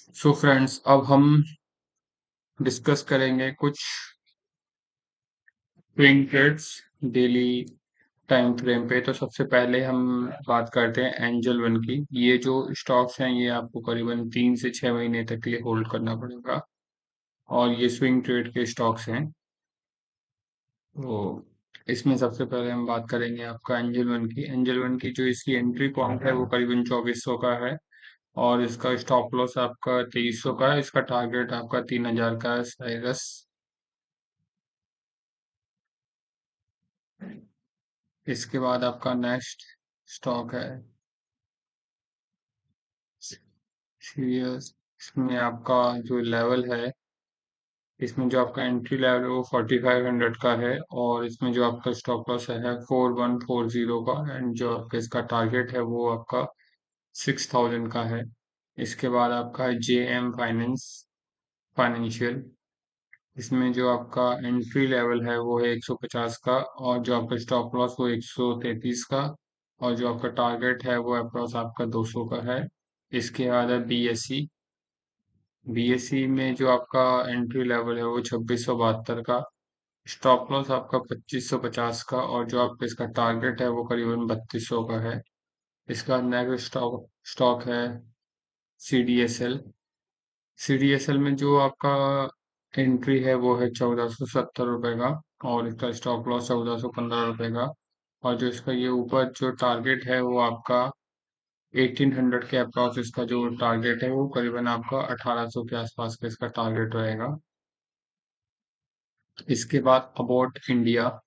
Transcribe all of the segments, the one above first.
So friends, अब हम discuss करेंगे कुछ swing trades daily time frame पे। तो सबसे पहले हम बात करते हैं एंजल वन की। ये जो स्टॉक्स हैं ये आपको करीबन 3 से 6 महीने तक के लिए होल्ड करना पड़ेगा और ये स्विंग ट्रेड के स्टॉक्स हैं। तो इसमें सबसे पहले हम बात करेंगे आपका एंजल वन की। एंजल वन की जो इसकी एंट्री पॉइंट है वो करीबन 2400 का है और इसका स्टॉप लॉस आपका 2300 का है। इसका टारगेट आपका 3000 का है साइरस। इसके बाद आपका नेक्स्ट स्टॉक है सीरियस। इसमें आपका जो लेवल है, इसमें जो आपका एंट्री लेवल है वो 4500 का है और इसमें जो आपका स्टॉप लॉस है 4140 का एंड जो आपका इसका टारगेट है वो आपका 6000 का है। इसके बाद आपका है JM फाइनेंस फाइनेंशियल। इसमें जो आपका एंट्री लेवल है वो है 150 का और जो आपका स्टॉप लॉस वो 133 का और जो आपका टारगेट है वो अप्रॉक्स आपका 200 का है। इसके बाद है BSE। BSE में जो आपका एंट्री लेवल है वो 2672 का, स्टॉप लॉस आपका 2550 का और जो आपका इसका टारगेट है वो करीबन 3200 का है। इसका नेक्स्ट स्टॉक स्टॉक है CDSL। CDSL में जो आपका एंट्री है वो है 1470 रुपये का और इसका स्टॉप लॉस 1415 रुपये का और जो इसका ये ऊपर जो टारगेट है वो आपका 1800 के अप्रॉक्स। इसका जो टारगेट है वो करीबन आपका 1800 के आसपास का इसका टारगेट रहेगा। इसके बाद अबाउट इंडिया।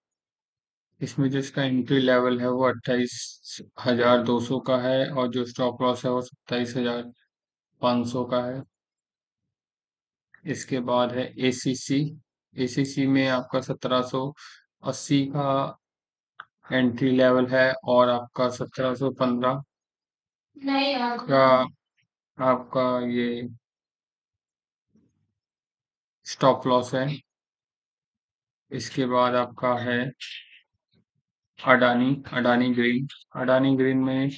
इसमें जो इसका एंट्री लेवल है वो 28,200 का है और जो स्टॉप लॉस है वो 27,500 का है। इसके बाद है ACC। ACC में आपका 1780 का एंट्री लेवल है और आपका 1715 का आपका ये स्टॉप लॉस है। इसके बाद आपका है अडानी अडानी ग्रीन। अडानी ग्रीन में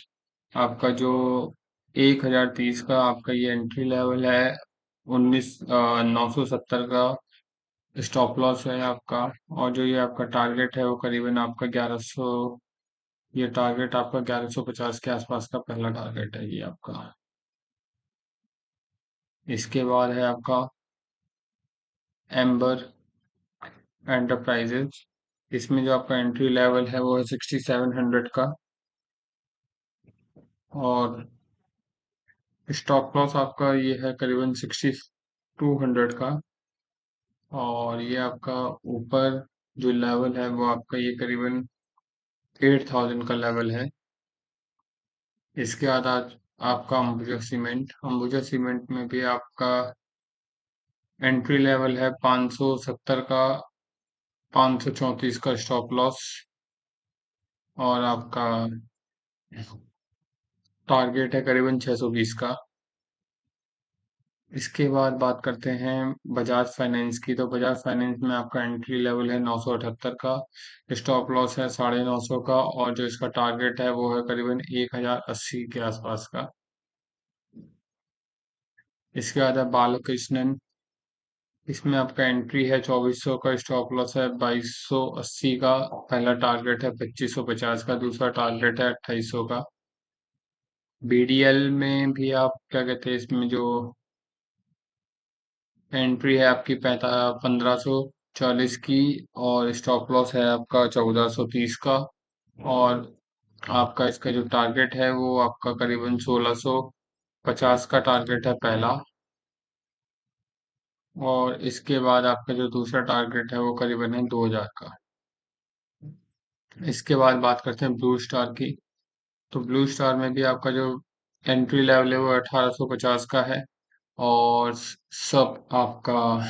आपका जो 1030 का आपका ये एंट्री लेवल है, 970 का स्टॉप लॉस है आपका और जो ये आपका टारगेट है वो करीबन आपका 1100। ये टारगेट आपका 1150 के आसपास का पहला टारगेट है ये आपका। इसके बाद है आपका एम्बर एंटरप्राइजेज। इसमें जो आपका एंट्री लेवल है वो है 6700 का और स्टॉप लॉस आपका ये है करीबन 6200 का और ये आपका ऊपर जो लेवल है वो आपका ये करीबन 8000 का लेवल है। इसके बाद आज आपका अंबुजा सीमेंट में भी आपका एंट्री लेवल है 570 का, 534 का स्टॉप लॉस और आपका टारगेट है करीबन 620 का। इसके बाद बात करते हैं बजाज फाइनेंस की। तो बजाज फाइनेंस में आपका एंट्री लेवल है 978 का, स्टॉप लॉस है 950 का और जो इसका टारगेट है वो है करीबन 1080 के आसपास का। इसके बाद है बालकृष्णन। इसमें आपका एंट्री है 2400 का, स्टॉप लॉस है 2280 का, पहला टारगेट है 2550 का, दूसरा टारगेट है 2800 का। BDL में भी आप क्या कहते हैं, इसमें जो एंट्री है आपकी 1540 की और स्टॉप लॉस है आपका 1430 का और आपका इसका जो टारगेट है वो आपका करीबन 1650 का टारगेट है पहला और इसके बाद आपका जो दूसरा टारगेट है वो करीबन है 2000 का। इसके बाद बात करते हैं ब्लू स्टार की। तो ब्लू स्टार में भी आपका जो एंट्री लेवल है वो 1850 का है और सब आपका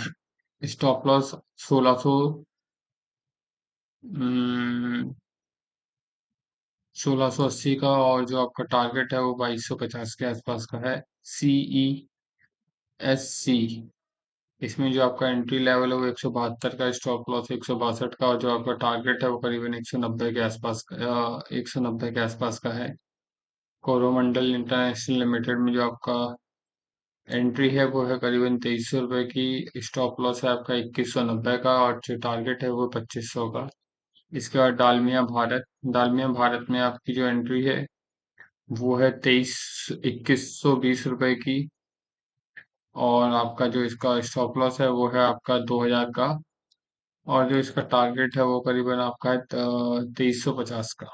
स्टॉप लॉस 1680 का और जो आपका टारगेट है वो 2250 के आसपास का है। CESC। इसमें जो आपका एंट्री लेवल है वो 172 का, स्टॉप लॉस 162 का और जो आपका टारगेट है वो करीबन 190 के आसपास का, 190 के आसपास का है। कोरोमंडल इंटरनेशनल लिमिटेड में जो आपका एंट्री है वो है करीबन 2300 रुपए की। स्टॉप लॉस है आपका 2190 का, और जो टारगेट है वो 2500 का। इसके बाद डालमिया भारत। डालमिया भारत में आपकी जो एंट्री है वो है 2120 रुपए की, और आपका जो इसका स्टॉप लॉस है वो है आपका 2000 का, और जो इसका टारगेट है वो करीबन आपका है 2350 का।